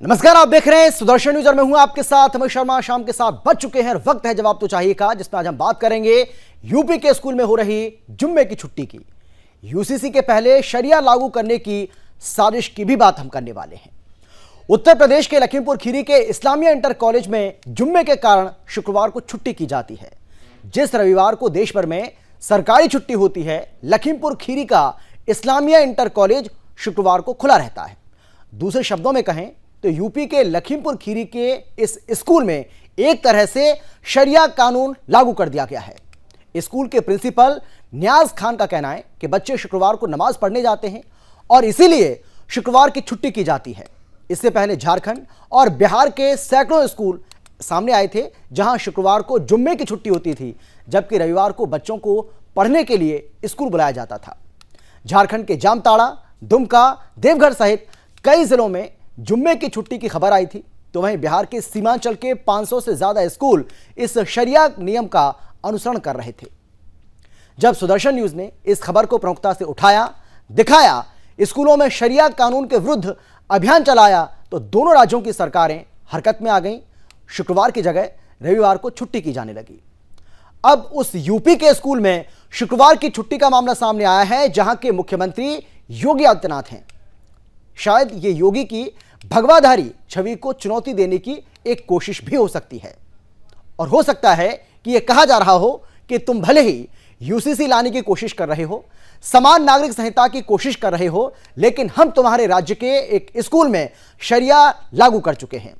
नमस्कार, आप देख रहे हैं सुदर्शन न्यूज और मैं हूं आपके साथ अमित शर्मा। शाम के 7 बज चुके हैं और वक्त है जवाब तो चाहिए का, जिसमें आज हम बात करेंगे यूपी के स्कूल में हो रही जुम्मे की छुट्टी की। यूसीसी के पहले शरिया लागू करने की साजिश की भी बात हम करने वाले हैं। उत्तर प्रदेश के लखीमपुर खीरी के इस्लामिया इंटर कॉलेज में जुम्मे के कारण शुक्रवार को छुट्टी की जाती है। जिस रविवार को देश भर में सरकारी छुट्टी होती है, लखीमपुर खीरी का इस्लामिया इंटर कॉलेज शुक्रवार को खुला रहता है। दूसरे शब्दों में कहें तो यूपी के लखीमपुर खीरी के इस स्कूल में एक तरह से शरिया कानून लागू कर दिया गया है। स्कूल के प्रिंसिपल नियाज खान का कहना है कि बच्चे शुक्रवार को नमाज पढ़ने जाते हैं और इसीलिए शुक्रवार की छुट्टी की जाती है। इससे पहले झारखंड और बिहार के सैकड़ों स्कूल सामने आए थे जहां शुक्रवार को जुम्मे की छुट्टी होती थी, जबकि रविवार को बच्चों को पढ़ने के लिए स्कूल बुलाया जाता था। झारखंड के जामताड़ा, दुमका, देवघर सहित कई जिलों में जुम्मे की छुट्टी की खबर आई थी, तो वहीं बिहार के सीमांचल के 500 से ज्यादा स्कूल इस शरिया नियम का अनुसरण कर रहे थे। जब सुदर्शन न्यूज ने इस खबर को प्रमुखता से उठाया, दिखाया, स्कूलों में शरिया कानून के विरुद्ध अभियान चलाया, तो दोनों राज्यों की सरकारें हरकत में आ गईं। शुक्रवार की जगह रविवार को छुट्टी की जाने लगी। अब उस यूपी के स्कूल में शुक्रवार की छुट्टी का मामला सामने आया है, जहां के मुख्यमंत्री योगी आदित्यनाथ हैं। शायद ये योगी की भगवाधारी छवि को चुनौती देने की एक कोशिश भी हो सकती है, और हो सकता है कि यह कहा जा रहा हो कि तुम भले ही यूसीसी लाने की कोशिश कर रहे हो, समान नागरिक संहिता की कोशिश कर रहे हो, लेकिन हम तुम्हारे राज्य के एक स्कूल में शरिया लागू कर चुके हैं।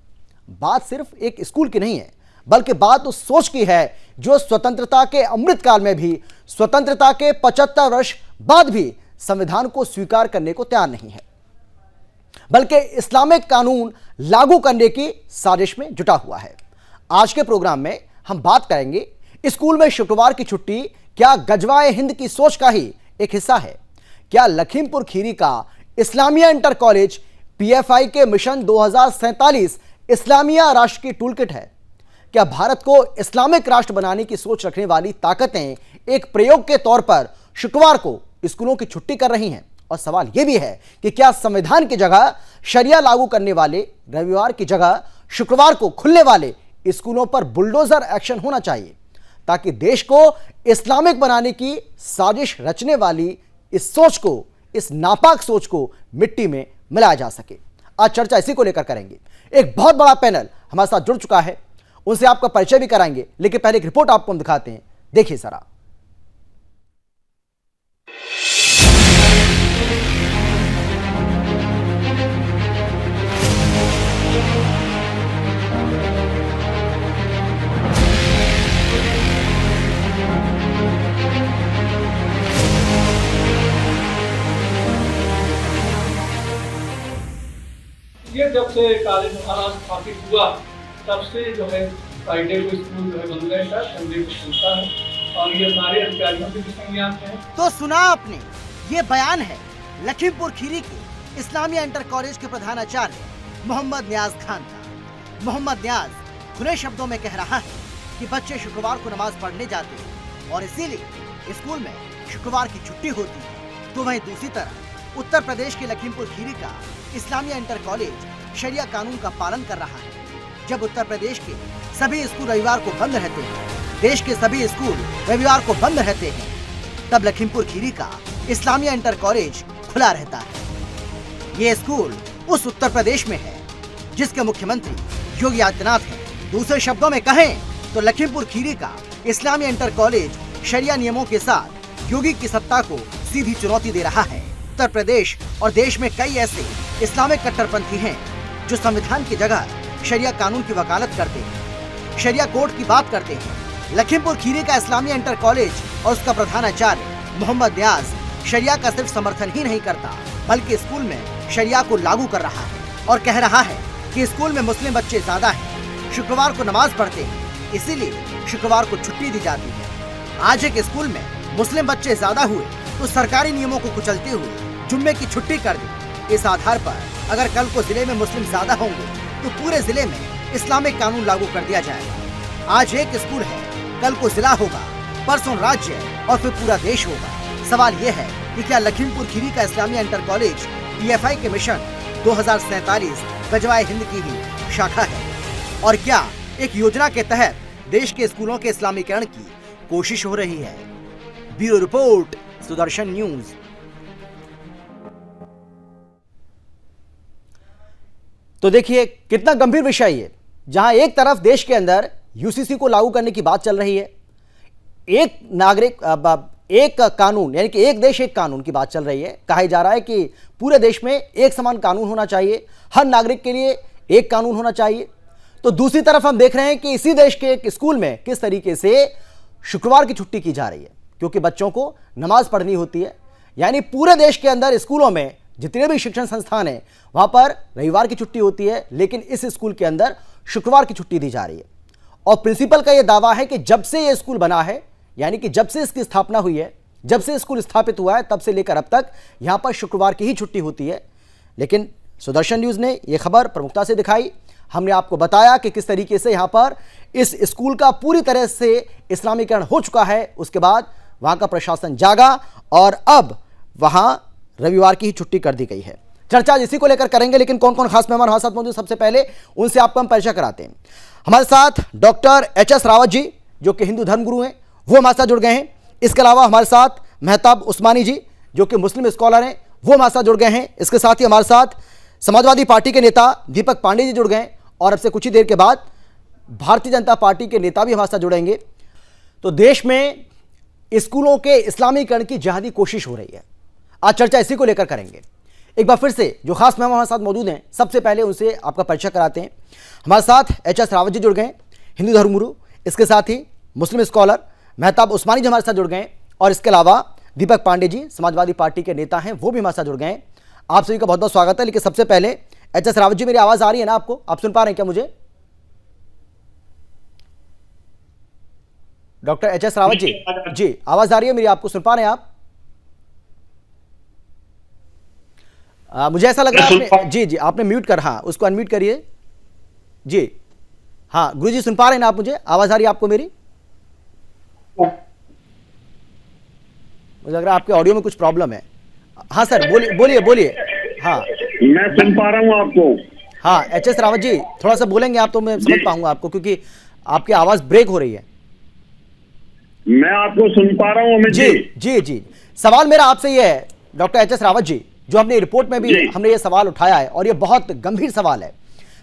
बात सिर्फ एक स्कूल की नहीं है, बल्कि बात उस सोच की है जो स्वतंत्रता के अमृतकाल में भी, स्वतंत्रता के 75 वर्ष बाद भी संविधान को स्वीकार करने को तैयार नहीं है, बल्कि इस्लामिक कानून लागू करने की साजिश में जुटा हुआ है। आज के प्रोग्राम में हम बात करेंगे स्कूल में शुक्रवार की छुट्टी क्या गजवाए हिंद की सोच का ही एक हिस्सा है? क्या लखीमपुर खीरी का इस्लामिया इंटर कॉलेज पीएफआई के मिशन 2047 इस्लामिया राष्ट्र की टूलकिट है? क्या भारत को इस्लामिक राष्ट्र बनाने की सोच रखने वाली ताकतें एक प्रयोग के तौर पर शुक्रवार को स्कूलों की छुट्टी कर रही हैं? और सवाल यह भी है कि क्या संविधान की जगह शरिया लागू करने वाले रविवार की जगह शुक्रवार को खुलने वाले स्कूलों पर बुलडोजर एक्शन होना चाहिए, ताकि देश को इस्लामिक बनाने की साजिश रचने वाली इस सोच को, इस नापाक सोच को मिट्टी में मिलाया जा सके। आज चर्चा इसी को लेकर करेंगे। एक बहुत बड़ा पैनल हमारे साथ जुड़ चुका है, उनसे आपका परिचय भी कराएंगे, लेकिन पहले एक रिपोर्ट आपको हम दिखाते हैं, देखिए जरा। ये जब से कॉलेज हमारा स्थापित हुआ तब से जो है फ्राइडे को स्कूल जो है बंद रहता है, संडे को खुलता है, और ये सारे अधिकारियों के भी संज्ञान है। तो सुना आपने, ये बयान है लखीमपुर खीरी के इस्लामिया इंटर कॉलेज के प्रधानाचार्य मोहम्मद नियाज खान का। मोहम्मद नियाज खुले शब्दों में कह रहा है कि बच्चे शुक्रवार को नमाज पढ़ने जाते हैं और इसीलिए स्कूल में शुक्रवार की छुट्टी होती है। तो वहीं दूसरी तरफ उत्तर प्रदेश के लखीमपुर खीरी का इस्लामिया इंटर कॉलेज शरिया कानून का पालन कर रहा है। जब उत्तर प्रदेश के सभी स्कूल रविवार को बंद रहते हैं, देश के सभी स्कूल रविवार को बंद रहते हैं, तब लखीमपुर खीरी का इस्लामिया इंटर कॉलेज खुला रहता है। ये स्कूल उस उत्तर प्रदेश में है जिसके मुख्यमंत्री योगी आदित्यनाथ हैं। दूसरे शब्दों में कहें तो लखीमपुर खीरी का इस्लामिया इंटर कॉलेज शरिया नियमों के साथ योगी की सत्ता को सीधी चुनौती दे रहा है। उत्तर प्रदेश और देश में कई ऐसे इस्लामिक कट्टरपंथी हैं जो संविधान की जगह शरिया कानून की वकालत करते हैं, शरिया कोर्ट की बात करते हैं। लखीमपुर खीरी का इस्लामिया इंटर कॉलेज और उसका प्रधानाचार्य मोहम्मद नियाज शरिया का सिर्फ समर्थन ही नहीं करता, बल्कि स्कूल में शरिया को लागू कर रहा है और कह रहा है कि स्कूल में मुस्लिम बच्चे ज्यादा हैं, शुक्रवार को नमाज पढ़ते हैं, इसीलिए शुक्रवार को छुट्टी दी जाती है। आज एक स्कूल में मुस्लिम बच्चे ज्यादा हुए तो सरकारी नियमों को कुचलते हुए जुम्मे की छुट्टी कर दी। इस आधार पर अगर कल को जिले में मुस्लिम ज्यादा होंगे तो पूरे जिले में इस्लामिक कानून लागू कर दिया जाएगा। आज एक स्कूल है, कल को जिला होगा, परसों राज्य और फिर पूरा देश होगा। सवाल यह है कि क्या लखीमपुर खीरी का इस्लामिया इंटर कॉलेज पीएफआई के मिशन 2047 गजवाए हिंद की ही शाखा है? और क्या एक योजना के तहत देश के स्कूलों के इस्लामीकरण की कोशिश हो रही है? Bureau report, Sudarshan news. तो देखिए कितना गंभीर विषय है, जहां एक तरफ देश के अंदर यूसीसी को लागू करने की बात चल रही है, एक नागरिक एक कानून यानी कि एक देश एक कानून की बात चल रही है। कहा जा रहा है कि पूरे देश में एक समान कानून होना चाहिए, हर नागरिक के लिए एक कानून होना चाहिए। तो दूसरी तरफ हम देख रहे हैं कि इसी देश के एक स्कूल में किस तरीके से शुक्रवार की छुट्टी की जा रही है, क्योंकि बच्चों को नमाज पढ़नी होती है। यानी पूरे देश के अंदर स्कूलों में जितने भी शिक्षण संस्थान हैं वहां पर रविवार की छुट्टी होती है, लेकिन इस स्कूल के अंदर शुक्रवार की छुट्टी दी जा रही है। और प्रिंसिपल का यह दावा है कि जब से यह स्कूल बना है, यानी कि जब से इसकी स्थापना हुई है, जब से स्कूल स्थापित हुआ है, तब से लेकर अब तक यहां पर शुक्रवार की ही छुट्टी होती है। लेकिन सुदर्शन न्यूज ने यह खबर प्रमुखता से दिखाई। हमने आपको बताया कि किस तरीके से यहां पर इस स्कूल का पूरी तरह से इस्लामीकरण हो चुका है। उसके बाद वहां का प्रशासन जागा और अब वहां रविवार की ही छुट्टी कर दी गई है। चर्चा इसी को लेकर करेंगे, लेकिन कौन कौन खास मेहमान हमारे साथ मौजूद, सबसे पहले उनसे आपको हम परिचय कराते हैं। हमारे साथ डॉक्टर एच.एस. रावत जी, जो कि हिंदू धर्मगुरु हैं, वो हमारे साथ जुड़ गए हैं। इसके अलावा हमारे साथ मेहताब उस्मानी जी, जो कि मुस्लिम स्कॉलर हैं, वो हमारे साथ जुड़ गए हैं। इसके साथ ही हमारे साथ समाजवादी पार्टी के नेता दीपक पांडे जी जुड़ गए हैं, और अब से कुछ ही देर के बाद भारतीय जनता पार्टी के नेता भी हमारे साथ जुड़ेंगे। तो देश में स्कूलों के इस्लामीकरण की जिहादी कोशिश हो रही है। आज चर्चा इसी को लेकर करेंगे। एक बार फिर से जो खास मेहमान हमारे साथ मौजूद हैं, सबसे पहले उनसे आपका परिचय कराते हैं। हमारे साथ एच.एस. रावत जी जुड़ गए, हिंदू धर्मगुरु। इसके साथ ही मुस्लिम स्कॉलर मेहताब उस्मानी जी हमारे साथ जुड़ गए, और इसके अलावा दीपक पांडे जी समाजवादी पार्टी के नेता हैं, वो भी हमारे साथ जुड़ गए। आप सभी का बहुत बहुत स्वागत है। लेकिन सबसे पहले एच.एस. रावत जी, मेरी आवाज आ रही है ना आपको? आप सुन पा रहे हैं क्या मुझे? Doctor HS. रावत जी आवाज आ रही है मेरी? आपको सुन पा रहे हैं आप? मुझे ऐसा लग रहा है आपने जी आपने म्यूट कर, हाँ उसको अनम्यूट करिए जी। हाँ गुरु जी, सुन पा रहे हैं ना आप मुझे? आवाज आ रही है आपको मेरी? मुझे लग रहा है आपके ऑडियो में कुछ प्रॉब्लम है। हाँ सर, बोलिए। हाँ मैं सुन पा रहा हूँ आपको। हाँ एच.एस. रावत जी, थोड़ा सा बोलेंगे आप तो मैं समझ पाऊंगा आपको, क्योंकि आपकी आवाज ब्रेक हो रही है। मैं आपको सुन पा रहा हूँ अमित जी। जी सवाल मेरा आपसे ये है डॉक्टर एच.एस. रावत जी, जो हमने रिपोर्ट में भी हमने ये सवाल उठाया है, और ये बहुत गंभीर सवाल है।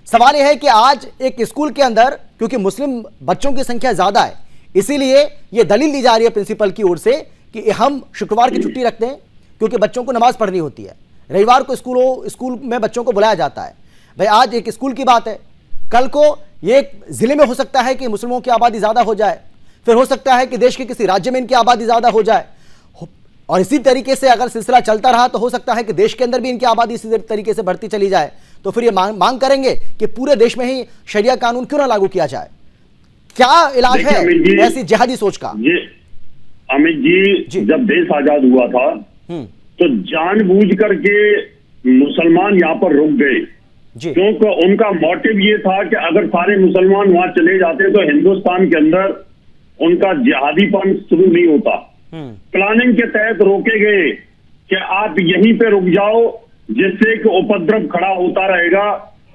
सवाल यह है कि आज एक स्कूल के अंदर, क्योंकि मुस्लिम बच्चों की संख्या ज्यादा है, इसीलिए ये दलील दी जा रही है प्रिंसिपल की ओर से कि हम शुक्रवार की छुट्टी रखते हैं, क्योंकि बच्चों को नमाज पढ़नी होती है। रविवार को स्कूल में बच्चों को बुलाया जाता है। भाई आज एक स्कूल की बात है, कल को ये एक जिले में हो सकता है कि मुस्लिमों की आबादी ज्यादा हो जाए, फिर हो सकता है कि देश के किसी राज्य में इनकी आबादी ज्यादा हो जाए, और इसी तरीके से अगर सिलसिला चलता रहा तो हो सकता है कि देश के अंदर भी इनकी आबादी इसी तरीके से बढ़ती चली जाए। तो फिर ये मांग करेंगे कि पूरे देश में ही शरिया कानून क्यों ना लागू किया जाए। क्या इलाज है ऐसी जिहादी सोच का? अमित जी, जब देश आजाद हुआ था तो जानबूझ करके मुसलमान यहाँ पर रुक गए, क्योंकि उनका मोटिव ये था कि अगर सारे मुसलमान वहां चले जाते तो हिंदुस्तान के अंदर उनका जिहादीपन शुरू नहीं होता। प्लानिंग के तहत रोके गए कि आप यहीं पे रुक जाओ, जिससे कि उपद्रव खड़ा होता रहेगा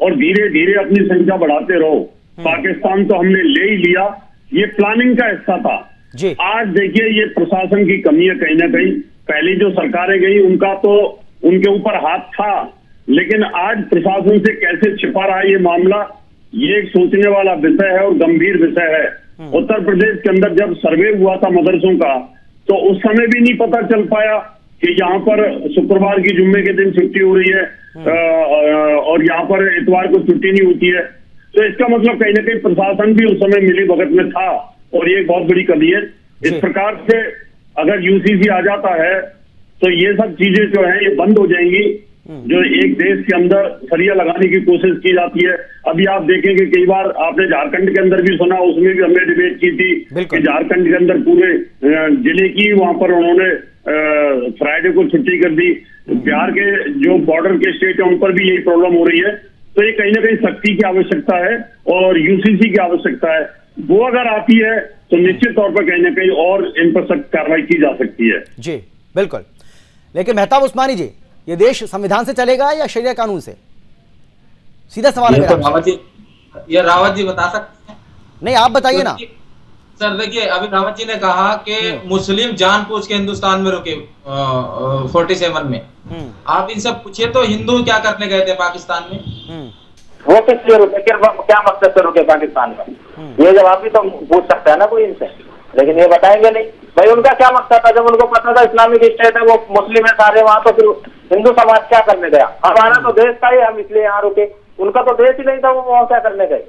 और धीरे धीरे अपनी संख्या बढ़ाते रहो। पाकिस्तान तो हमने ले ही लिया, ये प्लानिंग का हिस्सा था। आज देखिए ये प्रशासन की कमी है कहीं ना कहीं। पहले जो सरकारें गई उनका तो उनके ऊपर हाथ था, लेकिन आज प्रशासन से कैसे छिपा रहा है ये मामला, ये एक सोचने वाला विषय है और गंभीर विषय है। उत्तर प्रदेश के अंदर जब सर्वे हुआ था मदरसों का, तो उस समय भी नहीं पता चल पाया कि यहाँ पर शुक्रवार की जुम्मे के दिन छुट्टी हो रही है और यहाँ पर इतवार को छुट्टी नहीं होती है। तो इसका मतलब कहीं ना कहीं प्रशासन भी उस समय मिली भगत में था, और ये एक बहुत बड़ी कमी है। इस प्रकार से अगर यूसीसी आ जाता है तो ये सब चीजें जो है ये बंद हो जाएंगी, जो एक देश के अंदर सरिया लगाने की कोशिश की जाती है। अभी आप देखेंगे कई बार आपने झारखंड के अंदर भी सुना, उसमें भी हमने डिबेट की थी कि झारखंड के अंदर पूरे जिले की वहां पर उन्होंने फ्राइडे को छुट्टी कर दी। बिहार के जो बॉर्डर के स्टेट है उन पर भी यही प्रॉब्लम हो रही है। तो ये कहीं ना कहीं सख्ती की आवश्यकता है और यूसीसी की आवश्यकता है। वो अगर आती है तो निश्चित तौर पर कहीं ना कहीं और इन पर सख्त कार्रवाई की जा सकती है। जी बिल्कुल। लेकिन मेहताब उस्मानी जी, ये देश संविधान से चलेगा या शरिया कानून से? सीधा सवाल है ये मेरा तो आपसे। रावत जी, ये रावत जी बता सकते हैं। नहीं आप बताइए ना। सर देखिए, अभी रावत जी ने कहा कि मुस्लिम जानबूझ के हिंदुस्तान में रुके 47 में। आप इनसे पूछिए तो हिंदू क्या करने गए थे पाकिस्तान में? वो किस लिए रुके, क्या मकसद से रुके पाकिस्तान में? ये जवाब भी तो पूछ सकता है ना कोई इनसे, लेकिन ये बताएंगे नहीं। भाई उनका क्या मकसद था? जब उनको पता था इस्लामिक स्टेट है, वो मुस्लिम है सारे वहाँ, तो फिर हिंदू समाज क्या करने गया? हमारा तो देश था ही, हम इसलिए यहाँ रुके। उनका तो देश ही नहीं था, वो वहाँ क्या करने गए?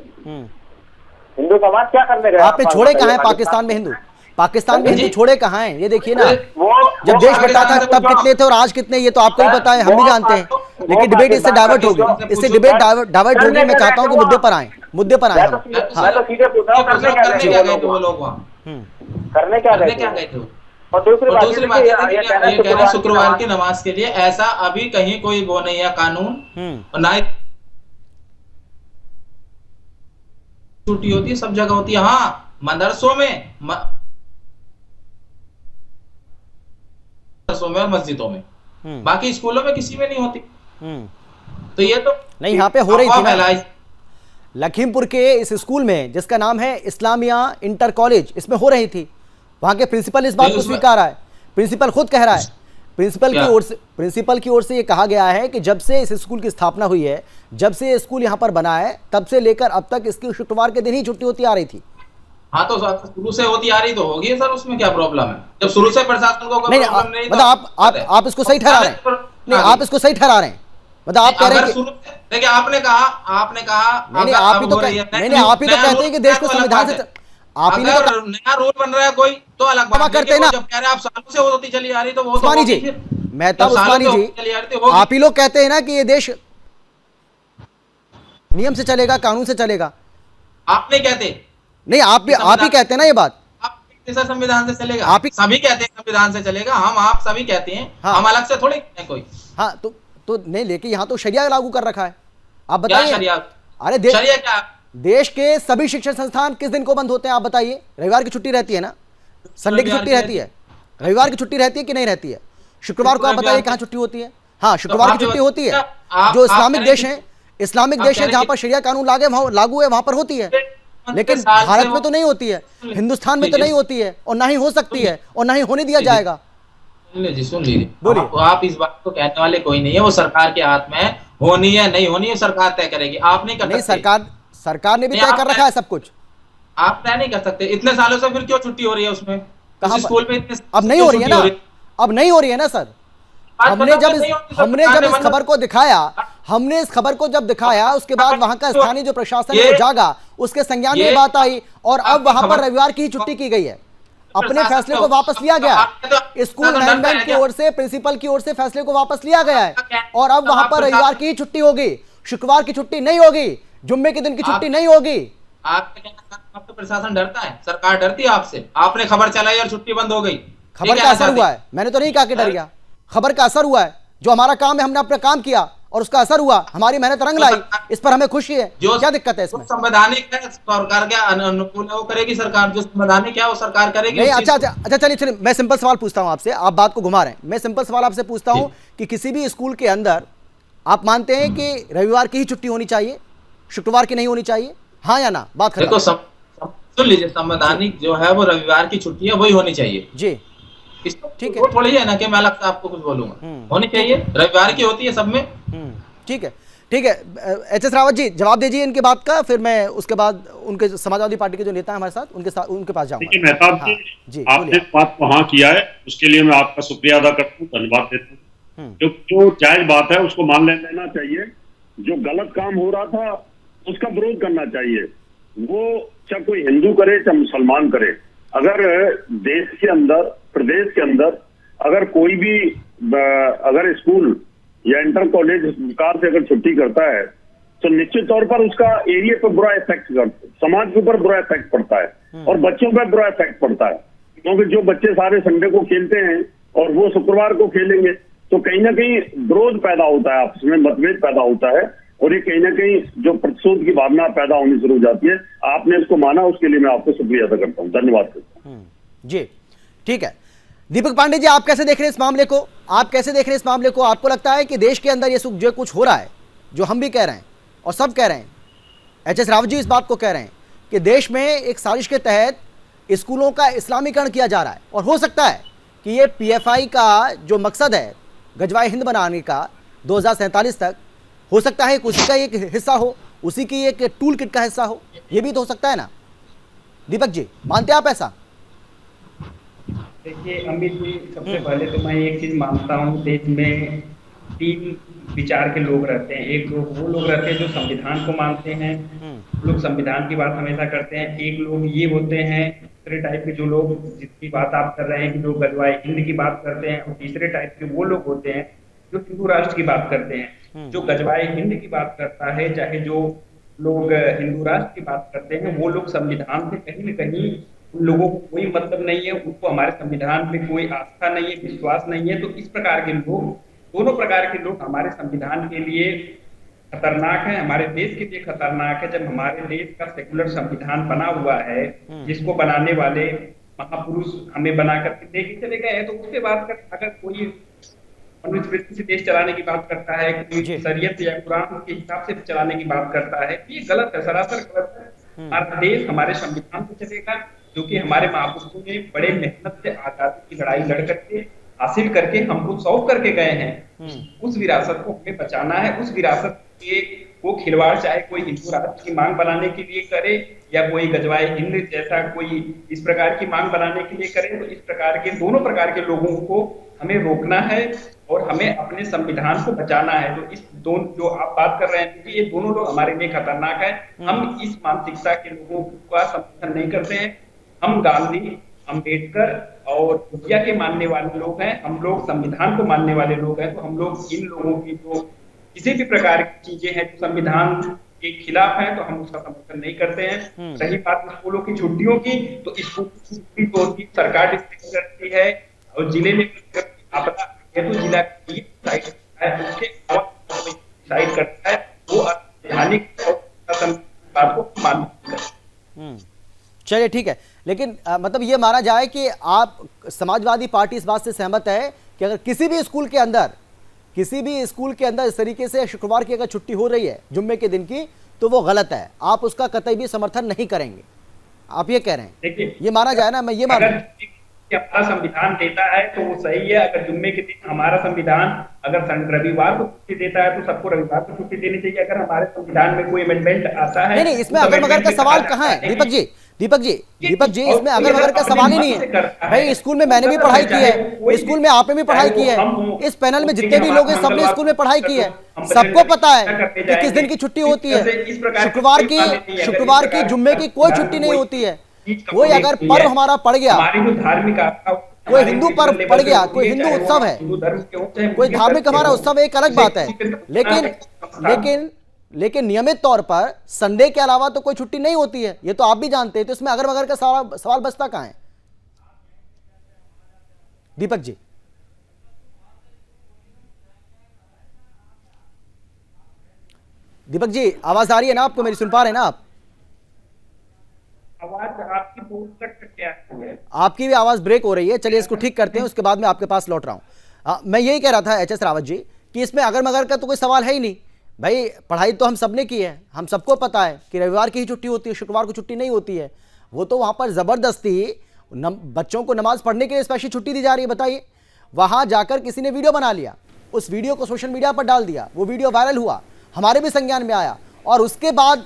हिंदू समाज क्या करने गया? आपने छोड़े कहाँ है पाकिस्तान में हिंदू? पाकिस्तान में हिंदू छोड़े कहाँ हैं? ये देखिए ना, जब देश बटा था तब कितने थे और आज कितने, ये तो आपको ही पता है, हम भी जानते हैं। लेकिन डिबेट इससे डाइवर्ट होगी, इससे डिबेट डाइवर्ट होगी। मैं चाहता हूँ कि मुद्दे पर आए हम। मैं तो सीधे पूछा हूँ, करने क्या गए थे वो लोग वहाँ? करने क्या गए थे? और दूसरी बात ये कह रहे हैं शुक्रवार की नमाज के लिए। ऐसा अभी कहीं कोई वो नहीं है कानून, और ना ही छुट्टी होती है, सब जगह होती है। हाँ, मदरसों में और मस्जिदों में, बाकी स्कूलों में किसी में नहीं होती। तो ये तो नहीं, यहाँ पे हो रही थी ना। लखीमपुर के इस स्कूल में जिसका नाम है इस्लामिया इंटर कॉलेज, इसमें हो रही थी। वहां के प्रिंसिपल इस बात को स्वीकार रहा है, प्रिंसिपल खुद कह रहा है। प्रिंसिपल की ओर से ये कहा गया है कि जब से इस स्कूल की स्थापना हुई है, जब से ये स्कूल यहाँ पर बना है, तब से लेकर अब तक इसकी शुक्रवार के दिन ही छुट्टी होती आ रही थी। हाँ, तो शुरू से होती आ रही तो होगी सर, उसमें क्या प्रॉब्लम है? जब शुरू से प्रशासन को नहीं, मतलब आप इसको सही ठहरा रहे हैं। नहीं, आप इसको सही ठहरा रहे हैं, मतलब आप कह रहे हैं कि देखिए, आपने कहा नहीं, आप ही तो कहते हैं कि देश को संविधान से, आप ही अगर नया रूल बन रहा है कोई तो अलग बात करते हैं ना। जब कह रहे हैं आप सालों से होती चली आ रही, तो वो उस्मानी जी, मेहताब उस्मानी जी, आप ही लोग कहते हैं ना कि ये देश नियम से चलेगा, कानून से चलेगा। आप नहीं कहते? नहीं, आप ही कहते हैं ना ये बात। आप संविधान से चलेगा, आप सभी कहते हैं संविधान से चलेगा, हम आप सभी कहते हैं। हाँ। हम अलग से थोड़ी कहते हैं कोई। हाँ, तो नहीं, लेकिन यहाँ तो शरिया लागू कर रखा है। आप बताइए। अरे शरिया क्या? देश के सभी शिक्षण संस्थान किस दिन को बंद होते हैं आप बताइए? रविवार की छुट्टी रहती है ना, संडे की छुट्टी रहती है, रविवार की छुट्टी रहती है कि नहीं रहती है? शुक्रवार को आप बताइए कहाँ छुट्टी होती है? हाँ, शुक्रवार की छुट्टी होती है। जो इस्लामिक देश है जहां पर शरिया कानून लागू है, वहां पर होती है, लेकिन भारत में तो नहीं होती है, हिंदुस्तान में तो नहीं होती है, और ना ही हो सकती है, और ना ही होने दिया जाएगा। सुन लीजिए, बोलिए। आप इस बात को कहने वाले कोई नहीं है, वो सरकार के हाथ में है। होनी है नहीं होनी है सरकार तय करेगी, आप नहीं कर सकते। सरकार ने भी तय कर रखा है सब कुछ, आप तय नहीं कर सकते। इतने सालों से फिर क्यों छुट्टी हो रही है उसमें? स्कूल में अब नहीं हो रही है ना, अब नहीं हो रही है ना सर। हमने जब इस खबर को दिखाया, उसके बाद वहां का स्थानीय जो प्रशासन है वो जागा, उसके संज्ञान में बात आई, और अब वहां पर रविवार की ही छुट्टी की गई है। अपने फैसले को वापस लिया गया, स्कूल मैनेजमेंट की ओर से, प्रिंसिपल की ओर से फैसले को वापस लिया गया है, और अब वहां पर रविवार की ही छुट्टी होगी, शुक्रवार की छुट्टी नहीं होगी, जुम्मे के दिन की छुट्टी नहीं होगी। अब तो प्रशासन डरता है, सरकार डरती है आपसे। आपने खबर चलाई और छुट्टी बंद हो गई। खबर का असर हुआ है, मैंने तो नहीं कहा कि डर गया। खबर का असर हुआ है, जो हमारा काम है हमने अपना काम किया और उसका असर हुआ, हमारी मेहनत रंग लाई, इस पर हमें खुशी है। क्या दिक्कत है इसमें? संवैधानिक है, सरकार क्या अनुकूल है वो करेगी सरकार, जो संवैधानिक है वो सरकार करेगी। नहीं, अच्छा चलिए, मैं सिंपल सवाल पूछता हूं आपसे, आप बात को घुमा रहे हैं। मैं सिंपल सवाल आपसे पूछता हूं कि किसी भी स्कूल के अंदर आप मानते हैं कि रविवार की ही छुट्टी होनी चाहिए, शुक्रवार की नहीं होनी चाहिए, हाँ या ना? बात देखो, सुन लीजिए, संवैधानिक जो है वो रविवार की छुट्टी है, वही होनी चाहिए जी। ठीक है, वो थोड़ी है ना कि मैं अलग से आपको कुछ बोलूंगा। होनी चाहिए, रविवार की होती है सब में। ठीक है। एच.एस. रावत जी, जवाब दीजिए इनके बात का, फिर मैं उसके बाद उनके समाजवादी पार्टी के जो नेता है हमारे साथ, उनके पास जाऊंगा। देखिए मेहताब जी, आपने बात वहां किया है, उसके लिए मैं आपका शुक्रिया अदा करता हूँ, धन्यवाद देता हूँ। जो जायज बात है उसको मान लेना चाहिए। जो गलत काम हो रहा था उसका विरोध करना चाहिए, वो चाहे कोई हिंदू करे चाहे मुसलमान करे। अगर देश के अंदर, प्रदेश के अंदर अगर कोई भी अगर स्कूल या इंटर कॉलेज सरकार से अगर छुट्टी करता है, तो निश्चित तौर पर उसका एरिया पर बुरा इफेक्ट करता है, समाज के ऊपर बुरा इफेक्ट पड़ता है, और बच्चों पर बुरा इफेक्ट पड़ता है। क्योंकि जो बच्चे सारे संडे को खेलते हैं और वो शुक्रवार को खेलेंगे, तो कहीं ना कहीं विरोध पैदा होता है, आपस में मतभेद पैदा होता है, और ये कहीं ना कहीं जो प्रतिशोध की भावना पैदा होनी शुरू हो जाती है। आपने इसको माना, उसके लिए मैं आपको शुक्रिया अदा करता हूँ, धन्यवाद करता हूँ जी। ठीक है, दीपक पांडे जी, आप कैसे देख रहे हैं इस मामले को? आपको लगता है कि देश के अंदर ये जो कुछ हो रहा है, जो हम भी कह रहे हैं, और सब कह रहे हैं, एच.एस. रावत जी इस बात को कह रहे हैं कि देश में एक साजिश के तहत स्कूलों का इस्लामीकरण किया जा रहा है और हो सकता है कि ये पीएफआई का जो मकसद है गजवाए हिंद बनाने का 2047 तक, हो सकता है उसी का एक हिस्सा हो, उसी की एक टूल किट का हिस्सा हो, ये भी तो हो सकता है ना। दीपक जी, मानते आप ऐसा? देखिए अमित जी, सबसे पहले तो मैं एक चीज मानता हूँ, देश में 3 विचार के लोग रहते हैं। एक लोग वो लोग रहते हैं जो संविधान को मानते हैं, लोग संविधान की बात हमेशा करते हैं। एक लोग ये होते हैं दूसरे टाइप के, जो लोग जिसकी बात आप कर रहे हैं कि जो गजवाए हिंद की बात करते हैं, और तीसरे टाइप के वो लोग होते हैं जो हिंदू राष्ट्र की बात करते हैं। जो गजवाए हिंद की बात करता है, चाहे जो लोग हिंदू राष्ट्र की बात करते हैं, वो लोग संविधान से कहीं न कहीं उन लोगों को कोई मतलब नहीं है, उनको हमारे संविधान पे कोई आस्था नहीं है, विश्वास नहीं है। तो इस प्रकार के लोग, दोनों प्रकार के लोग हमारे संविधान के लिए खतरनाक है, हमारे देश के लिए खतरनाक है। जब हमारे देश का सेकुलर संविधान बना हुआ है, जिसको बनाने वाले महापुरुष हमें बना करके देख चले गए हैं, तो उसके बाद अगर कोई मनुस्मृति से देश चलाने की बात करता है, कोई शरीयत या कुरान के हिसाब से चलाने की बात करता है, ये गलत है, सरासर गलत है। हमारा देश हमारे संविधान से चलेगा, जो कि हमारे महापुरुषों ने बड़े मेहनत से आजादी की लड़ाई लड़ करके हासिल करके हमको सौंप करके गए हैं। उस विरासत को हमें बचाना है। उस विरासत के वो खिलवाड़ चाहे कोई हिंदू राष्ट्र की मांग बनाने के लिए करे या कोई गजवाए हिंद जैसा कोई इस प्रकार की मांग बनाने के लिए करे, तो इस प्रकार के दोनों प्रकार के लोगों को हमें रोकना है और हमें अपने संविधान को बचाना है। तो इस दोनों जो आप बात कर रहे हैं कि ये दोनों लोग हमारे लिए खतरनाक है। हम इस मानसिकता के लोगों का समर्थन नहीं करते हैं। हम गांधी, अंबेडकर और भुटिया के मानने वाले लोग हैं, हम लोग संविधान को मानने वाले लोग हैं। तो हम लोग इन लोगों की जो किसी भी प्रकार की चीजें हैं जो संविधान के खिलाफ हैं, तो हम उसका समर्थन नहीं करते हैं। रही बात स्कूलों की छुट्टियों की, तो स्कूल की छुट्टी तो सरकार डिसाइड करती है और जिले में आपदा है तो जिला डिसाइड करता है, उसके अलावा डिसाइड करता है वो संवैधानिक बात को मानता है। चलिए ठीक है, लेकिन मतलब ये माना जाए कि आप समाजवादी पार्टी इस बात से सहमत है कि अगर किसी भी स्कूल के अंदर इस तरीके से शुक्रवार की अगर छुट्टी हो रही है जुम्मे के दिन की, तो वो गलत है, आप उसका कतई भी समर्थन नहीं करेंगे, आप ये कह रहे हैं? देखिए, ये माना जाए ना, मैं ये मान हमारा संविधान देता है तो वो सही है। अगर जुम्मे के दिन हमारा संविधान अगर रविवार को छुट्टी देता है तो सबको रविवार को छुट्टी देनी चाहिए। अगर हमारे संविधान में कोई अमेंडमेंट आता है, नहीं, इसमें अगर मगर का सवाल कहाँ है दीपक जी, इसमें अगर मगर का सवाल ही नहीं है भाई। स्कूल में मैंने भी पढ़ाई की है, स्कूल में आपने भी पढ़ाई की है, इस पैनल में जितने भी लोग हैं सबने स्कूल में पढ़ाई की है, सबको पता है कि किस दिन की छुट्टी होती है। शुक्रवार की जुम्मे की कोई छुट्टी नहीं होती है। कोई अगर पर्व हमारा पड़ गया, धार्मिक कोई हिंदू पर्व पड़ गया, कोई हिंदू उत्सव है, कोई धार्मिक हमारा उत्सव, एक अलग बात है, लेकिन नियमित तौर पर संडे के अलावा तो कोई छुट्टी नहीं होती है, ये तो आप भी जानते हैं। तो इसमें अगर मगर का सवाल बचता कहां है दीपक जी? दीपक जी, आवाज आ रही है ना आपको मेरी? सुन पा रहे हैं ना आप? आवाज आपकी दूर तक क्या है? आपकी भी आवाज ब्रेक हो रही है। चलिए इसको ठीक करते हैं, उसके बाद मैं आपके पास लौट रहा हूं। मैं यही कह रहा था एच.एस. रावत जी कि इसमें अगर मगर का तो कोई सवाल है ही नहीं भाई। पढ़ाई तो हम सबने की है, हम सबको पता है कि रविवार की ही छुट्टी होती है, शुक्रवार को छुट्टी नहीं होती है। वो तो वहाँ पर ज़बरदस्ती बच्चों को नमाज पढ़ने के लिए स्पेशल छुट्टी दी जा रही है। बताइए, वहाँ जाकर किसी ने वीडियो बना लिया, उस वीडियो को सोशल मीडिया पर डाल दिया, वो वीडियो वायरल हुआ, हमारे भी संज्ञान में आया, और उसके बाद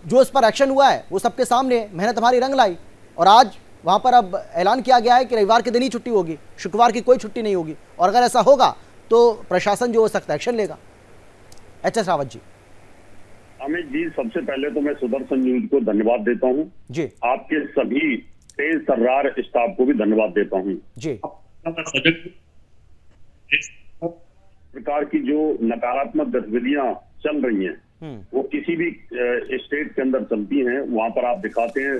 जो इस पर एक्शन हुआ है वो सबके सामने मेहनत हमारी रंग लाई, और आज वहाँ पर अब ऐलान किया गया है कि रविवार के दिन ही छुट्टी होगी, शुक्रवार की कोई छुट्टी नहीं होगी। और अगर ऐसा होगा तो प्रशासन जो हो सकता है एक्शन लेगा। एच.एस. रावत जी। अमित जी, सबसे पहले तो मैं सुदर्शन न्यूज को धन्यवाद देता हूं जी। आपके सभी तेज तर्रार स्टाफ को भी धन्यवाद देता हूं जी। प्रकार की जो नकारात्मक गतिविधियां चल रही हैं वो किसी भी स्टेट के अंदर चलती हैं, वहां पर आप दिखाते हैं,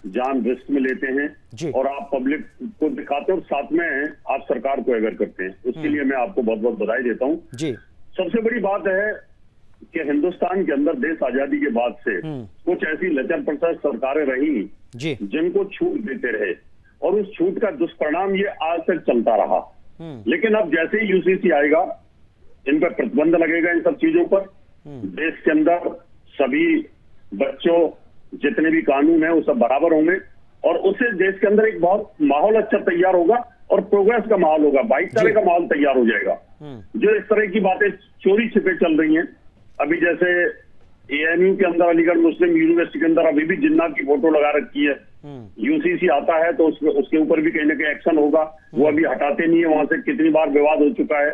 जान रिस्क में लेते हैं और आप पब्लिक को दिखाते हैं और साथ में आप सरकार को एगर करते हैं। उसके लिए मैं आपको बहुत बहुत बधाई देता हूँ जी। सबसे बड़ी बात है कि हिंदुस्तान के अंदर देश आजादी के बाद से कुछ ऐसी लचर पचर सरकारें रही जिनको छूट देते रहे, और उस छूट का दुष्परिणाम ये आज तक चलता रहा। लेकिन अब जैसे ही यूसीसी आएगा, इन पर प्रतिबंध लगेगा इन सब चीजों पर, देश के अंदर सभी बच्चों जितने भी कानून है वो सब बराबर होंगे और उससे देश के अंदर एक बहुत माहौल अच्छा तैयार होगा और प्रोग्रेस का माहौल होगा, भाईचारे का माहौल तैयार हो जाएगा। जो इस तरह की बातें चोरी छिपे चल रही हैं, अभी जैसे ANU के अंदर, अलीगढ़ मुस्लिम यूनिवर्सिटी के अंदर अभी भी जिन्ना की फोटो लगा रखी है। UCC आता है तो उसके ऊपर भी कहीं ना कहीं एक्शन होगा, वो अभी हटाते नहीं है। वहां से कितनी बार विवाद हो चुका है,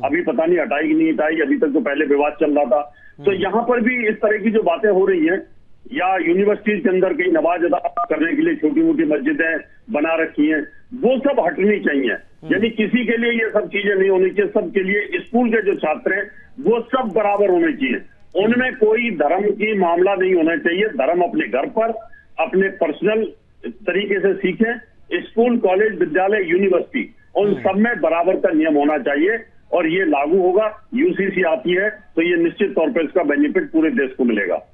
अभी पता नहीं हटाई कि नहीं हटाई, अभी तक तो पहले विवाद चल रहा था। तो यहाँ पर भी इस तरह की जो बातें हो रही हैं, या यूनिवर्सिटी के अंदर कहीं नमाज अदा करने के लिए छोटी मोटी मस्जिदें बना रखी हैं, वो सब हटनी चाहिए। यानी किसी के लिए ये सब चीजें नहीं होनी चाहिए, सबके लिए स्कूल के जो छात्र हैं वो सब बराबर होने चाहिए, उनमें कोई धर्म की मामला नहीं होना चाहिए। धर्म अपने घर पर अपने पर्सनल तरीके से सीखें। स्कूल, कॉलेज, विद्यालय, यूनिवर्सिटी, उन सब में बराबर का नियम होना चाहिए और ये लागू होगा। UCC आती है तो ये निश्चित तौर पर इसका बेनिफिट पूरे देश को मिलेगा।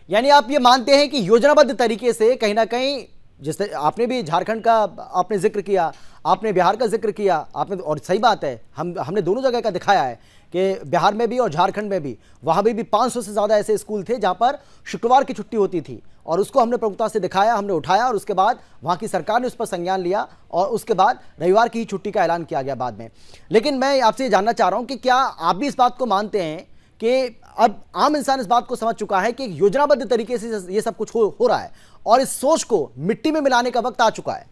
यानी आप ये मानते हैं कि योजनाबद्ध तरीके से कहीं ना कहीं, जिस आपने भी झारखंड का आपने जिक्र किया, आपने बिहार का जिक्र किया, आपने, और सही बात है, हमने दोनों जगह का दिखाया है कि बिहार में भी और झारखंड में भी, वहाँ भी 500 से ज़्यादा ऐसे स्कूल थे जहाँ पर शुक्रवार की छुट्टी होती थी और उसको हमने प्रमुखता से दिखाया, हमने उठाया और उसके बाद वहाँ की सरकार ने उस पर संज्ञान लिया और उसके बाद रविवार की ही छुट्टी का ऐलान किया गया बाद में। लेकिन मैं आपसे ये जानना चाह रहा हूँ कि क्या आप भी इस बात को मानते हैं कि अब आम इंसान इस बात को समझ चुका है कि योजनाबद्ध तरीके से ये सब कुछ हो रहा है और इस सोच को मिट्टी में मिलाने का वक्त आ चुका है?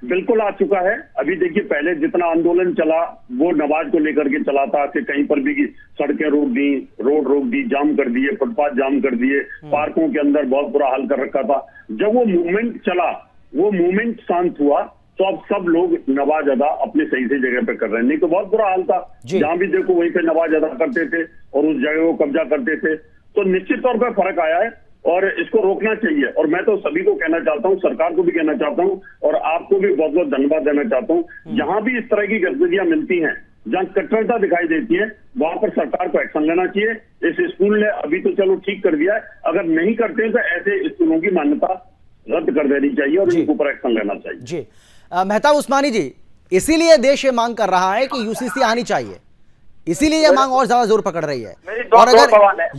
बिल्कुल आ चुका है। अभी देखिए, पहले जितना आंदोलन चला वो नमाज को लेकर के चला था कि कहीं पर भी सड़कें रोक दी, रोड रोक दी, जाम कर दिए, फुटपाथ जाम कर दिए, पार्कों के अंदर बहुत बुरा हाल कर रखा था। जब वो मूवमेंट चला, वो मूवमेंट शांत हुआ तो अब सब लोग नमाज अदा अपने सही से जगह पे कर रहे हैं। नहीं तो बहुत बुरा हाल था, जहां भी देखो वहीं पे नमाज अदा करते थे और उस जगह को कब्जा करते थे। तो निश्चित तौर पर फर्क आया है और इसको रोकना चाहिए। और मैं तो सभी को कहना चाहता हूँ, सरकार को भी कहना चाहता हूँ और आपको भी बहुत बहुत धन्यवाद देना चाहता हूँ। जहां भी इस तरह की गतिविधियां मिलती हैं, जहां कट्टरता दिखाई देती है, वहां पर सरकार को एक्शन लेना चाहिए। इस स्कूल ने अभी तो चलो ठीक कर दिया है, अगर नहीं करते हैं तो ऐसे स्कूलों की मान्यता रद्द कर देनी चाहिए और इनके ऊपर एक्शन लेना चाहिए। जी मेहताब उस्मानी जी, इसीलिए देश ये मांग कर रहा है कि UCC आनी चाहिए, इसीलिए ये मांग और ज्यादा जोर पकड़ रही है। और अगर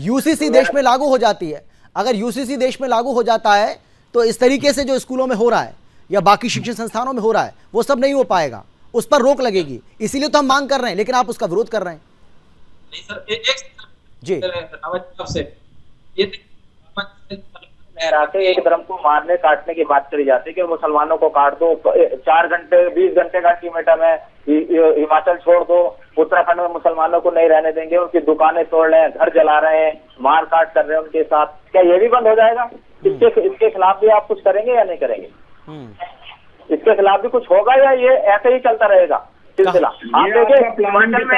UCC देश में लागू हो जाती है, अगर UCC देश में लागू हो जाता है तो इस तरीके से जो स्कूलों में हो रहा है या बाकी शिक्षण संस्थानों में हो रहा है वो सब नहीं हो पाएगा, उस पर रोक लगेगी। इसीलिए तो हम मांग कर रहे हैं, लेकिन आप उसका विरोध कर रहे हैं। नहीं सर, जी लहरा के एक धर्म को मारने काटने की बात करी जाती है कि मुसलमानों को काट दो, 4 घंटे 20 घंटे का अल्टीमेटम है, हिमाचल छोड़ दो, उत्तराखंड में मुसलमानों को नहीं रहने देंगे, उनकी दुकानें तोड़ रहे हैं, घर जला रहे हैं, मार काट कर रहे हैं उनके साथ, क्या ये भी बंद हो जाएगा? इसके खिलाफ भी आप कुछ करेंगे या नहीं करेंगे? इसके खिलाफ भी कुछ होगा या ये ऐसे ही चलता रहेगा सिलसिला? आप देखिए हिमाचल में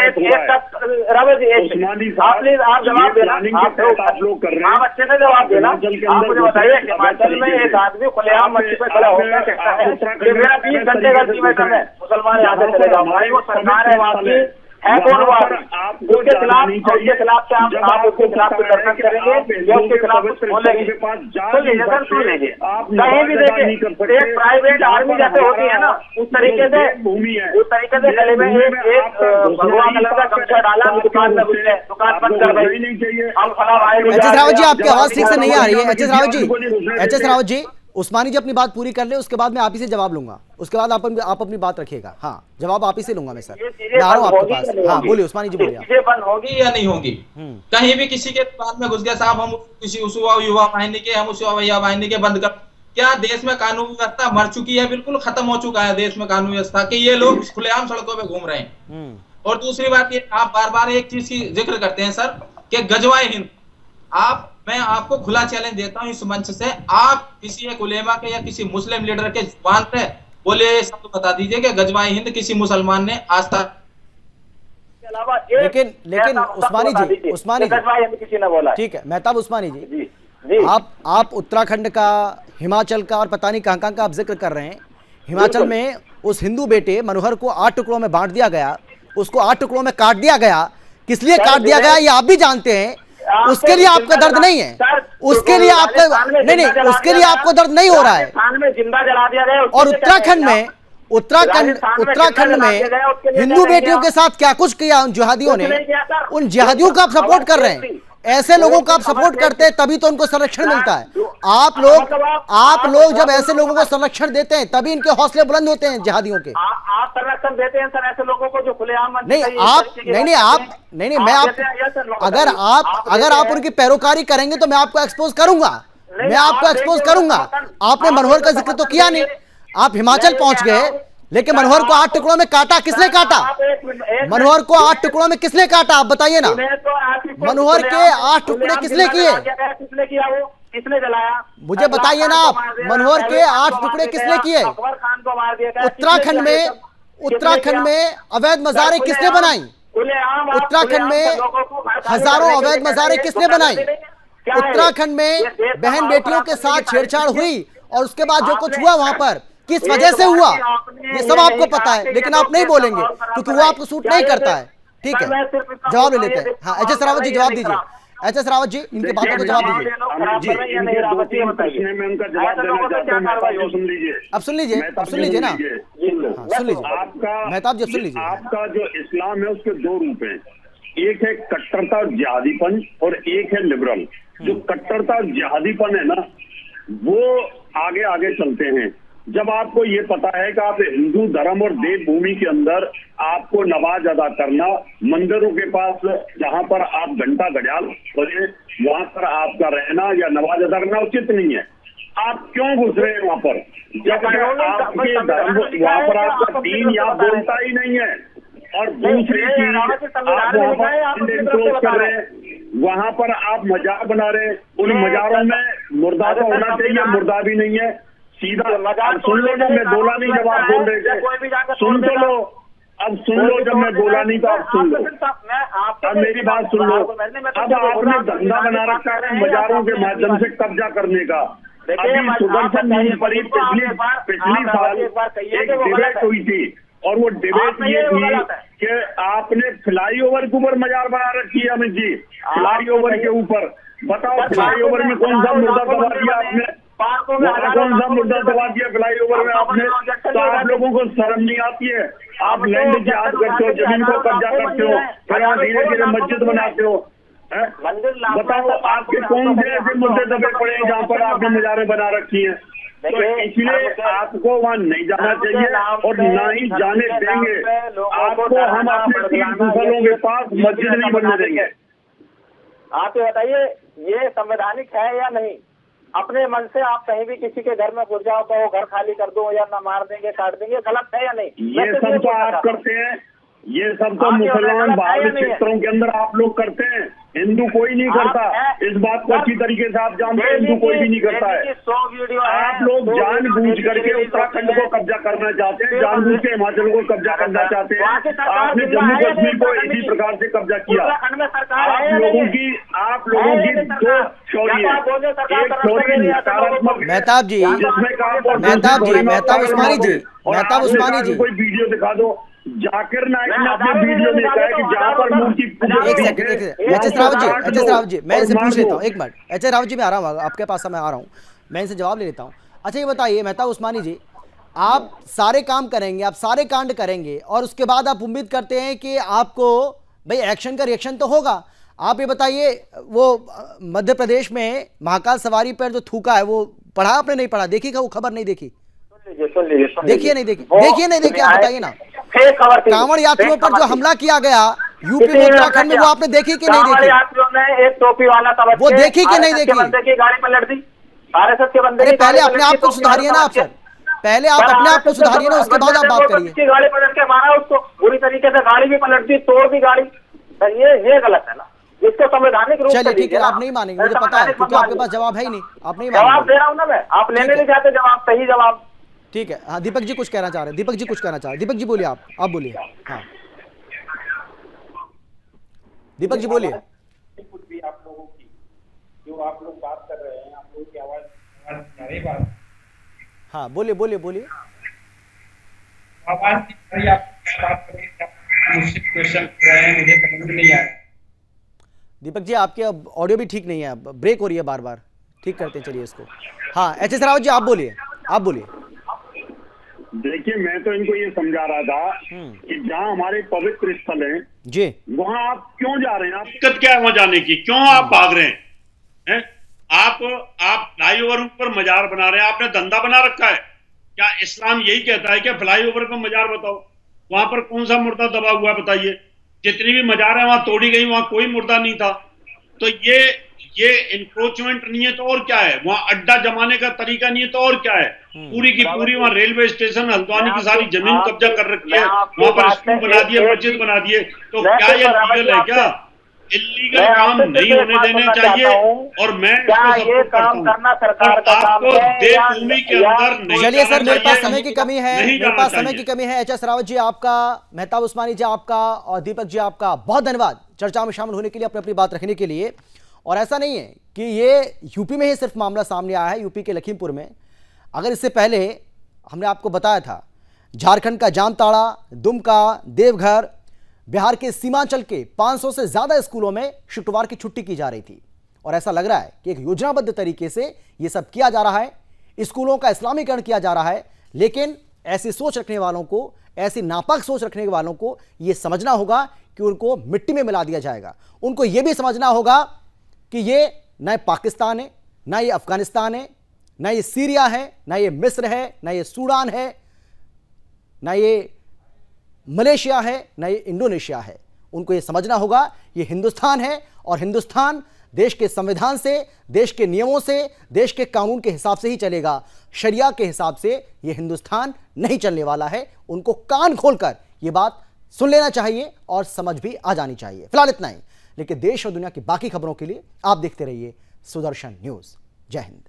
आप जवाब देना, आप अच्छे से जवाब देना। आप मुझे बताइए, हिमाचल में एक आदमी खुलेआम मस्जिद पे खड़ा होकर कहता है कि मेरा 20 घंटे का अल्टीमेटम है, मुसलमान यहाँ से चले जाओ। भाई वो सरकार है वहाँ की, है कौन वो आदमी? उसके खिलाफ क्या आप उसके खिलाफ कुछ दर्शन करेंगे या उसके खिलाफ कुछ बोलेंगे? सुन लीजिए, कहीं भी देखिए एक प्राइवेट आर्मी जैसे होती है ना, उस तरीके से गले में एक भगवा कलर का गमछा डाला, दुकान में घुस गए, दुकान बंद कर गई। हम फला भाई HS रावत जी, आपकी आवाज ठीक से नहीं आ रही है। HS रावत जी, उस्मानी जी अपनी बात पूरी कर ले, उसके बाद मैं आप ही से जवाब लूंगा, उसके बाद आप अपनी बात रखिएगा। हाँ, जवाब आप ही से लूंगा मैं सर, मैं आ रहा हूँ आपके पास। हाँ बोलिए उस्मानी जी, बोलिए। चीजें बंद होगी या नहीं होगी? कहीं भी किसी के दुकान में घुस गए साहब, हम किसी उस युवा वाहिनी के, हम उस युवा वाहिनी के बंद कर, क्या देश में कानून व्यवस्था मर चुकी है? बिल्कुल खत्म हो चुका है देश में कानून व्यवस्था कि ये लोग खुलेआम सड़कों पे घूम रहे हैं। और दूसरी बात ये, आप बार बार एक चीज की जिक्र करते हैं सर कि गजवाए हिंद। मैं आपको खुला चैलेंज देता हूं इस मंच से, आप किसी एक उलेमा के या किसी मुस्लिम लीडर के जुबान पे बोले शब्द बता दीजिए कि गजवाए हिंद किसी मुसलमान ने आज तक। लेकिन उस्मानी जी किसी ने बोला, ठीक है मेहताब उस्मानी जी, आप उत्तराखंड का, हिमाचल का और पता नहीं कहां का आप जिक्र कर रहे हैं। हिमाचल में उस हिंदू बेटे मनोहर को 8 टुकड़ों में बांट दिया गया, उसको 8 टुकड़ों में काट दिया गया। किस लिए काट दिया गया ये आप भी जानते हैं। उसके लिए आपका दर्द नहीं है, उसके लिए आपका नहीं, उसके लिए आपको दर्द नहीं हो रहा है। जिंदा जला दिया गया। और उत्तराखंड में उत्तराखंड में हिंदू बेटियों के साथ क्या कुछ किया उन जिहादियों ने, उन जिहादियों का आप सपोर्ट कर रहे हैं। ऐसे लोगों का आप सपोर्ट करते हैं तभी तो उनको संरक्षण मिलता है। आप लोग जब ऐसे लोगों को संरक्षण देते हैं तभी इनके हौसले बुलंद होते हैं जिहादियों के। आप संरक्षण देते हैं सर ऐसे लोगों को जो खुलेआम अगर आप उनकी पैरोकारी करेंगे तो मैं आपको एक्सपोज करूंगा, आपने मनोहर का जिक्र तो किया नहीं। आप हिमाचल पहुंच गए लेकिन मनोहर को 8 टुकड़ों में काटा, किसने काटा? मनोहर को 8 टुकड़ों में किसने काटा? आप बताइए ना। मनोहर के 8 टुकड़े किसने किए? किसने जलाया? मुझे बताइए ना आप, मनोहर के 8 टुकड़े किसने किए? उत्तराखंड में अवैध मज़ारें किसने बनाई? उत्तराखंड में हजारों अवैध मज़ारें किसने बनाई? उत्तराखंड में बहन बेटियों के साथ छेड़छाड़ हुई और उसके बाद जो कुछ हुआ वहां पर किस वजह से हुआ ये सब आपको पता है, लेकिन आप नहीं बोलेंगे क्योंकि वो आपको सूट नहीं करता है। ठीक है, जवाब ले लेते हैं। हाँ, एच एस रावत जी जवाब दीजिए। एच एस रावत जी इनकी बातों को जवाब दीजिए। अब सुन लीजिए ना। हाँ, सुन लीजिए मेहताब जी, सुन लीजिए। आपका जो इस्लाम है उसके 2 रूप हैं, एक है कट्टरता और जिहादीपन और एक है लिबरल। जो कट्टरता और जिहादीपन है ना वो आगे आगे चलते हैं। जब आपको ये पता है कि आप हिंदू धर्म और देव भूमि के अंदर आपको नमाज अदा करना, मंदिरों के पास जहां पर आप घंटा घड़ियाल खोले वहां पर आपका रहना या नमाज अदा करना उचित नहीं है। आप क्यों घुस रहे हैं वहां पर? जब आपके धर्म वहां पर आपका दीन यहाँ बोलता ही नहीं है। और दूसरी चीज आप वहां पर इंक्रोच कर रहे हैं, वहां पर आप मजार बना रहे हैं। उन मजारों में मुर्दा तो होना चाहिए, मुर्दा भी नहीं है। सीधा सुन लो जब मैं बोला नहीं, जब आप बोल रहे थे सुन तो लो। अब सुन लो, जब मैं बोला नहीं तो आप सुन लो। अब मेरी बात सुन लो। अब आपने धंधा बना रखा है मजारों के माध्यम से कब्जा करने का। अभी सुदर्शन न्यूज पर पिछली साल एक डिबेट हुई थी और वो डिबेट ये थी कि आपने फ्लाईओवर के ऊपर मजार बना रखी है। अमित जी, फ्लाईओवर के ऊपर बताओ, फ्लाईओवर में कौन सा मुर्दा दबा दिया आपने? कौन सा मुद्दा दबा दिया फ्लाईओवर में आपने? तो आप लोगों को शर्म नहीं आती है? आप लैंड जिहाद करते हो, जमीन को कब्जा करते हो, फिर आप धीरे धीरे मस्जिद बनाते हो। बताओ आपके कौन से ऐसे मुद्दे दबे पड़े हैं जहाँ पर आपने मजारें बना रखी हैं? तो इसलिए आपको वहाँ नहीं जाना चाहिए और ना ही जाने देंगे। आपको हम अपने 3 दूसरों के पास मस्जिद नहीं बनने देंगे। आप ये बताइए, ये संवैधानिक है या नहीं? अपने मन से आप कहीं भी किसी के घर में घुस जाओ तो घर खाली कर दो या ना मार देंगे, काट देंगे, गलत है या नहीं? ये सब तो आप करते हैं, ये सब तो मुसलमान बाहरी क्षेत्रों के अंदर आप लोग करते हैं, हिंदू कोई नहीं करता। इस बात को अच्छी तरीके से आप जानते हैं, हिंदू कोई भी नहीं करता है। आप लोग जानबूझ करके उत्तराखंड को कब्जा करना चाहते हैं, जानबूझ के हिमाचल को कब्जा करना चाहते हैं। आपने जम्मू कश्मीर को इसी प्रकार से कब्जा किया। आप लोगों की 2 थ्योरी है। एक थ्योरी नकारात्मक मेहताब जी, मेहताब उस्मानी जी कोई वीडियो दिखा दो। जाकिर नाइक ने अपने वीडियो में कहा कि जहां पर मूर्ति एक second H S Rawat ji मैं इनसे पूछ लेता हूँ। एक minute H S Rawat ji, मैं आ रहा हूँ आपके पास, मैं आ रहा हूँ, मैं इनसे जवाब ले लेता हूँ। अच्छा ये बताइए मेहताब उस्मानी जी, आप सारे काम करेंगे, आप सारे कांड करेंगे और उसके बाद आप उम्मीद करते हैं कि आपको भाई एक्शन का रिएक्शन तो होगा। आप ये बताइए, वो मध्य प्रदेश में महाकाल सवारी पर जो थूका है वो पढ़ा आपने? नहीं पढ़ा? देखी का वो खबर? नहीं देखी? देखिए नहीं देखी? आप बताइए ना। कांवड़ यात्रियों पर जो हमला किया गया यूपी में उत्तराखंड में, वो आपने देखी कि नहीं देखी? यात्रियों ने एक टोपी वाला वो देखी कि नहीं देखी? गाड़ी पलट दी आरएसएस के बंदे। पहले अपने आप को सुधारिए ना आप सर, पहले आप अपने आप को सुधारिए ना, उसके बाद आप बात करिए। गाड़ी पलट के मारा उसको बुरी तरीके से, गाड़ी भी पलट दी, तोड़ दी गाड़ी। ये गलत है ना, इसको संवैधानिक रूप से। चलिए ठीक है, आप नहीं मानेंगे, मुझे पता है क्योंकि आपके पास जवाब है ही नहीं, आप नहीं जवाब दे रहा हूँ ना मैं, आप लेने नहीं चाहते जवाब, सही जवाब। ठीक है, हाँ दीपक जी कुछ कहना चाह रहे हैं, दीपक जी कुछ कहना चाह रहे हैं। दीपक जी बोलिए, आप बोलिए। हाँ दीपक जी बोलिए। कुछ भी आप लोगों की जो आप लोग बात कर रहे हैं, आप लोगों की आवाज बात। हाँ बोलिए आवाज नहीं आ रही, आप क्या बात कर रहे हैं? मुझसे क्वेश्चन कर रहे हैं, मुझे समझ नहीं आया। दीपक जी आपके ऑडियो भी ठीक नहीं है, ब्रेक हो रही है बार बार, ठीक करते हैं चलिए इसको। हाँ एच एस रावत जी आप बोलिए। देखिए, मैं तो इनको ये समझा रहा था कि जहाँ हमारे पवित्र स्थल हैं जी, वहाँ आप क्यों जा रहे हैं? आप दिक्कत क्या है वहां जाने की? क्यों आप भाग रहे हैं? आप फ्लाईओवर पर मजार बना रहे हैं, आपने धंधा बना रखा है क्या? इस्लाम यही कहता है कि फ्लाईओवर पर मजार बताओ, वहां पर कौन सा मुर्दा दबा हुआ है बताइए? जितनी भी मजार है वहां तोड़ी गई, वहां कोई मुर्दा नहीं था। तो ये इंक्रोचमेंट नहीं है तो और क्या है? वहां अड्डा जमाने का तरीका नहीं है तो और क्या है? पूरी की पूरी वहां रेलवे स्टेशन, हल्द्वानी की सारी जमीन कब्जा कर रखी है, वहां पर स्कूल बना दिए, मस्जिद बना दिए। तो क्या ये लीगल है? क्या इलीगल काम नहीं होने देने चाहिए? और मैं ये काम करना सरकार का काम आपको देवभूमि के अंदर नहीं। चलिए सर, मेरे पास समय की कमी है, मेरे पास समय की कमी है। एच.एस. रावत जी आपका, मेहताब उस्मानी जी आपका और दीपक जी आपका बहुत धन्यवाद चर्चा में शामिल होने के लिए, अपनी अपनी बात रखने के लिए। और ऐसा नहीं है कि ये यूपी में ही सिर्फ मामला सामने आया है, यूपी के लखीमपुर में। अगर इससे पहले हमने आपको बताया था झारखंड का जामताड़ा, दुमका, देवघर, बिहार के सीमांचल के 500 से ज्यादा स्कूलों में शुक्रवार की छुट्टी की जा रही थी। और ऐसा लग रहा है कि एक योजनाबद्ध तरीके से यह सब किया जा रहा है, स्कूलों का इस्लामीकरण किया जा रहा है। लेकिन ऐसी सोच रखने वालों को, ऐसी नापाक सोच रखने वालों को यह समझना होगा कि उनको मिट्टी में मिला दिया जाएगा। उनको यह भी समझना होगा कि ये न पाकिस्तान है, ना ये अफगानिस्तान है, ना ये सीरिया है, ना ये मिस्र है, ना ये सूडान है, ना ये मलेशिया है, ना ये इंडोनेशिया है। उनको ये समझना होगा ये हिंदुस्तान है, और हिंदुस्तान देश के संविधान से, देश के नियमों से, देश के कानून के हिसाब से ही चलेगा। शरिया के हिसाब से ये हिंदुस्तान नहीं चलने वाला है। उनको कान खोलकर ये बात सुन लेना चाहिए और समझ भी आ जानी चाहिए। फिलहाल इतना ही, लेकिन देश और दुनिया की बाकी खबरों के लिए आप देखते रहिए सुदर्शन न्यूज़। जय हिंद।